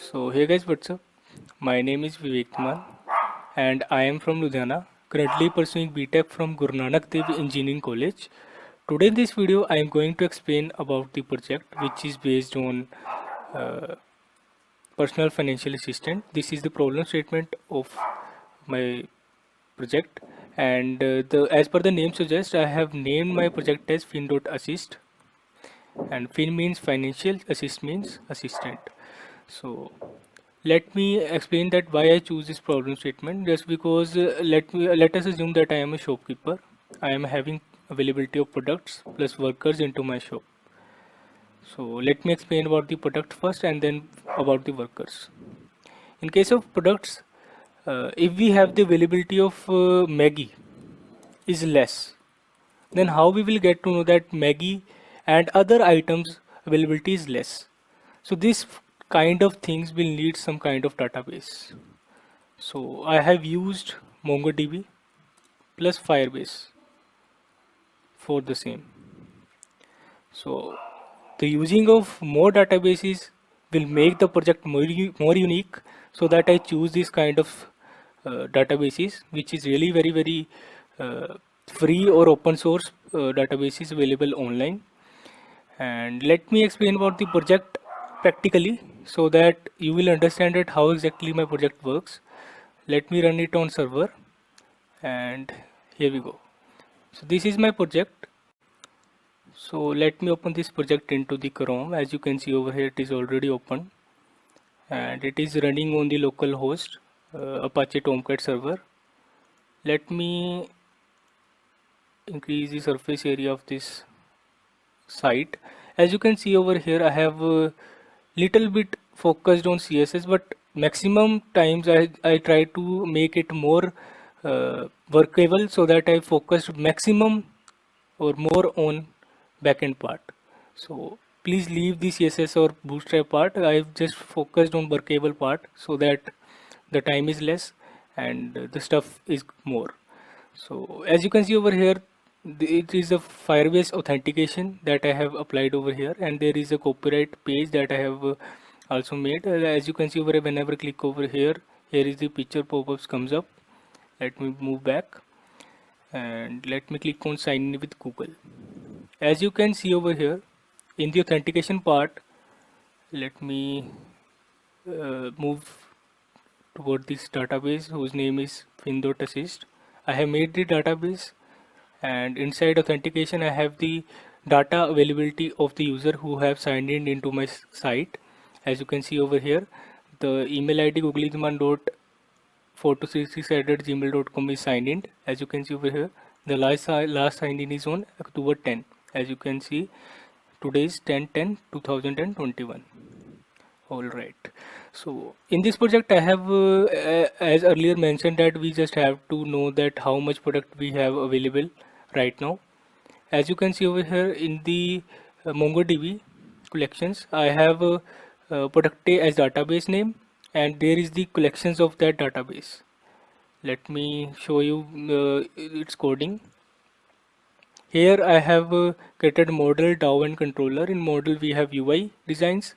So hey guys, what's up? My name is Vivek Kumar and I am from Ludhiana, currently pursuing BTech from Guru Nanak Dev Engineering College. Today in this video I am going to explain about the project which is based on uh, personal financial assistant. This is the problem statement of my project and the as per the name suggests I have named my project as fin.assist, and fin means financial, assist means assistant. So let me explain that why I choose this problem statement. Just because let us assume that I am a shopkeeper. I am having availability of products plus workers into my shop. So let me explain about the product first and then about the workers. In case of products, if we have the availability of Maggie is less, then how we will get to know that Maggie and other items availability is less? So this kind of things will need some kind of database. So I have used MongoDB plus Firebase for the same. So the using of more databases will make the project more unique, so that I choose this kind of databases which is really very free or open source databases available online. And let me explain about the project practically so that you will understand that how exactly my project works. Let me run it on server, and here we go. So this is my project. So let me open this project into the Chrome. As you can see over here, it is already open and it is running on the local host Apache Tomcat server. Let me increase the surface area of this site. As you can see over here, I have little bit focused on CSS, but maximum times I try to make it more workable, so that I focused maximum or more on backend part. So please leave the CSS or bootstrap part. I've just focused on workable part so that the time is less and the stuff is more. So as you can see over here, it is a Firebase authentication that I have applied over here, and there is a copyright page that I have also made. As you can see over here, whenever I click over here, here is the picture pop-ups comes up. Let me move back and let me click on sign in with Google. As you can see over here in the authentication part, let me move toward this database whose name is fin.assist. I have made the database, and inside authentication I have the data availability of the user who have signed in into my site. As you can see over here, the email id googleizman.4266@gmail.com is signed in. As you can see over here, the last signed in is on October 10. As you can see, today is 10/10/2021. All right. So in this project, I have, as earlier mentioned, that we just have to know that how much product we have available right now. As you can see over here in the MongoDB collections, I have product A as database name, and there is the collections of that database. Let me show you its coding. Here I have created model, DAO and controller. In model we have UI designs,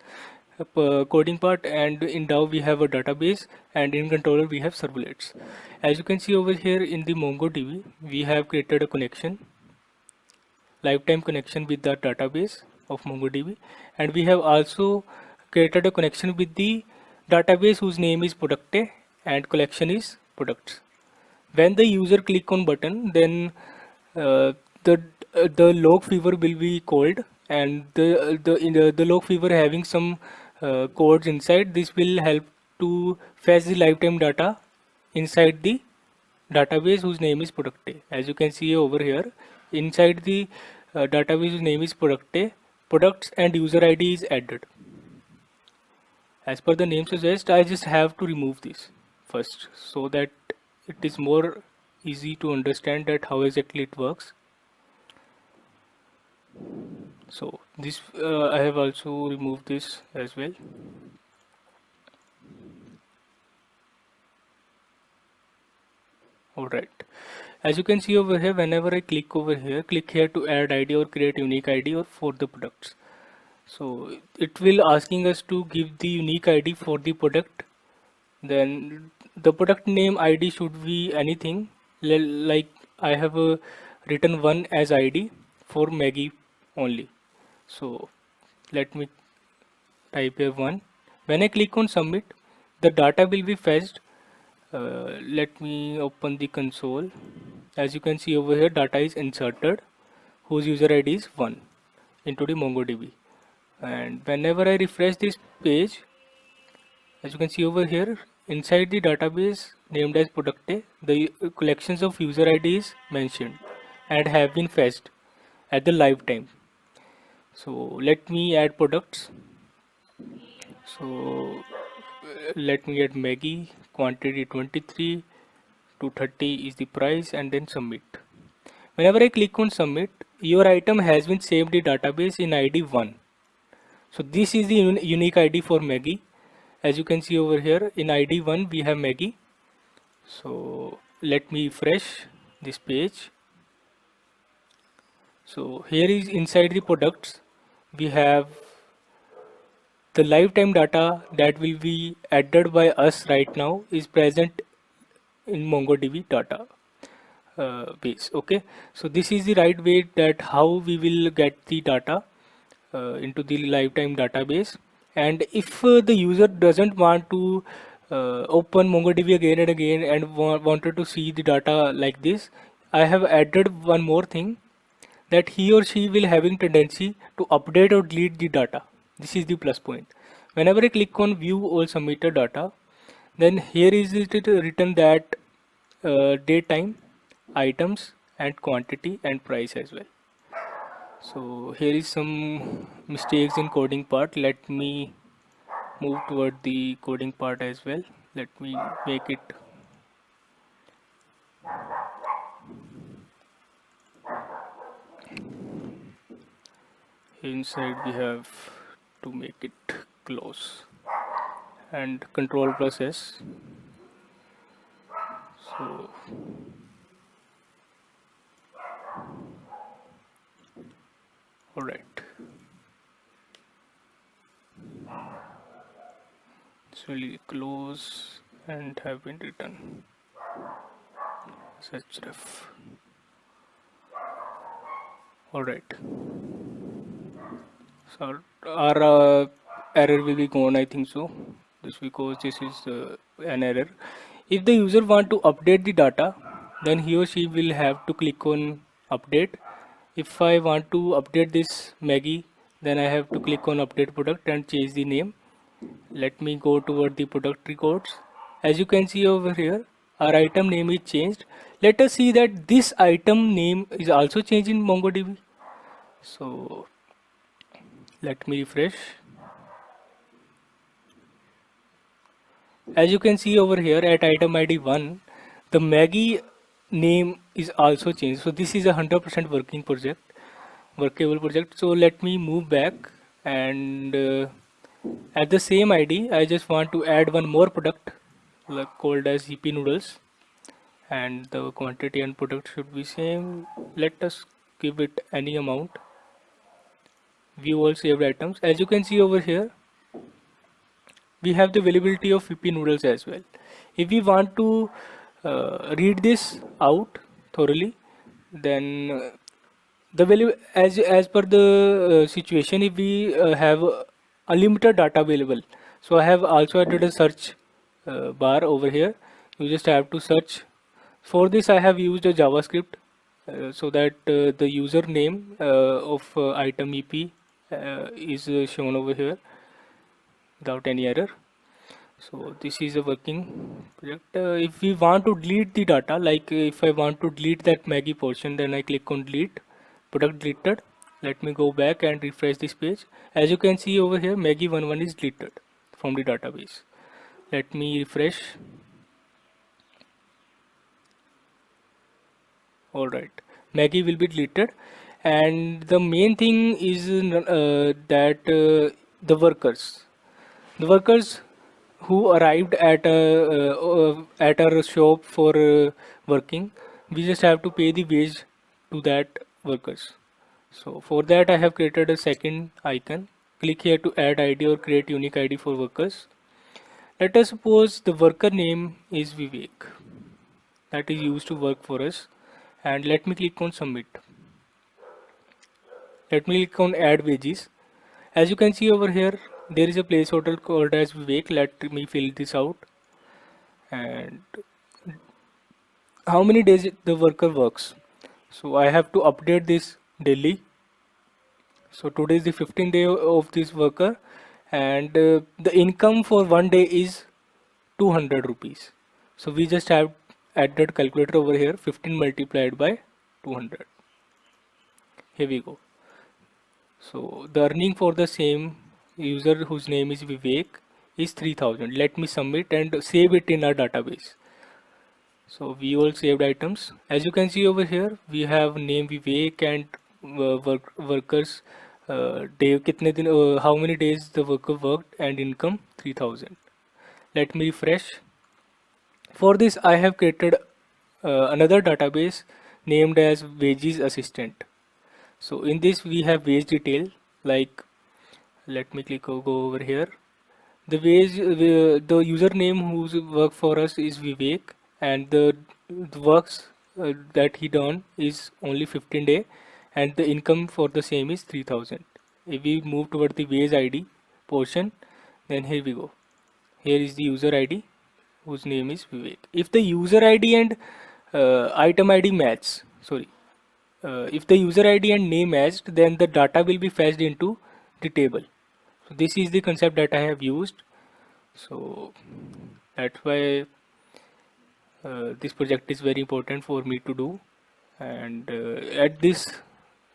coding part, and in DAO we have a database, and in controller we have servlets. As you can see over here in the MongoDB, we have created a connection, lifetime connection with the database of MongoDB, and we have also created a connection with the database whose name is product A and collection is products. When the user click on button, then uh, the log fever will be called, and the log fever having some codes inside. This will help to fetch the lifetime data inside the database whose name is product A. As you can see over here, inside the database whose name is product A, products and user ID is added. As per the name suggests, I just have to remove this first so that it is more easy to understand that how exactly it works. So this I have also removed this as well. Alright, as you can see over here, whenever I click over here, click here to add ID or create unique ID or for the products. So it will asking us to give the unique ID for the product. Then the product name ID should be anything. Like I have written one as ID for Maggie only. So let me type here one. When I click on submit, the data will be fetched. Let me open the console. As you can see over here, data is inserted whose user ID is 1 into the MongoDB. And whenever I refresh this page, as you can see over here, inside the database named as Producte, the collections of user ID is mentioned and have been fetched at the live time. So let me add products. So let me get Maggie, quantity 23 to 30 is the price, and then submit. Whenever I click on submit, your item has been saved in database in ID 1. So this is the unique ID for Maggie. As you can see over here in ID 1 we have Maggie. So let me refresh this page. So here is inside the products we have the lifetime data that will be added by us right now is present in MongoDB data base. Okay, so this is the right way that how we will get the data into the lifetime database. And if the user doesn't want to open MongoDB again and again and wanted to see the data like this, I have added one more thing, that he or she will having tendency to update or delete the data. This is the plus point. Whenever I click on view all submitted data, then here is it written that date, time, items, and quantity and price as well. So here is some mistakes in coding part. Let me move toward the coding part as well. Let me make it inside. We have to make it close and control plus S. So all right, it's really close and have been written such ref. All right, so our error will be gone, I think so, just because this is an error. If the user want to update the data, then he or she will have to click on update. If I want to update this Maggie, then I have to click on update product and change the name. Let me go toward the product records. As you can see over here, our item name is changed. Let us see that this item name is also changed in MongoDB. So let me refresh. As you can see over here at item ID 1, the Maggie name is also changed. So this is a 100% working project, workable project. So let me move back, and at the same ID, I just want to add one more product called as EP noodles, and the quantity and product should be same. Let us give it any amount. View all saved items. As you can see over here, we have the availability of EP noodles as well. If we want to read this out thoroughly, then the value as per the situation, if we have unlimited data available, so I have also added a search bar over here. You just have to search. For this I have used a JavaScript so that the username of item EP is shown over here without any error. So this is a working project. If we want to delete the data, like if I want to delete that Maggie portion, then I click on delete, product deleted. Let me go back and refresh this page. As you can see over here, Maggie 11 is deleted from the database. Let me refresh. All right, Maggie will be deleted, and the main thing is that the workers who arrived at our shop for working, we just have to pay the wage to that workers. So for that I have created a second icon click here to add ID or create unique ID for workers. Let us suppose the worker name is Vivek, that is used to work for us, and let me click on submit. Let me click on add wages. As you can see over here, there is a placeholder called as Vivek. Let me fill this out. And how many days the worker works? So I have to update this daily. So today is the 15th day of this worker, and the income for one day is 200 rupees. So we just have added calculator over here, 15 multiplied by 200. Here we go. So the earning for the same user whose name is Vivek is 3000. Let me submit and save it in our database. So we all saved items. As you can see over here, we have name Vivek and workers day kitne din, how many days the worker worked and income 3000. Let me refresh. For this I have created another database named as wages assistant. So in this we have wage detail, like let me go over here. The wage, the username who's work for us is Vivek, and the works that he done is only 15 day, and the income for the same is 3000. If we move toward the wage ID portion, then here we go. Here is the user ID whose name is Vivek. If the user ID and item ID match, sorry, if the user ID and name matched, then the data will be fetched into the table. So this is the concept that I have used. So that's why this project is very important for me to do. And at this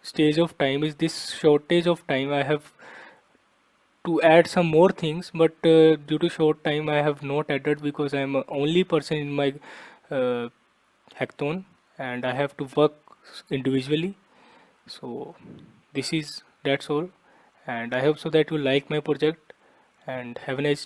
stage of time, is this shortage of time, I have to add some more things, but due to short time I have not added because I am a only person in my uh, hackathon and I have to work individually. So that's all, and I hope so that you like my project, and have a nice day.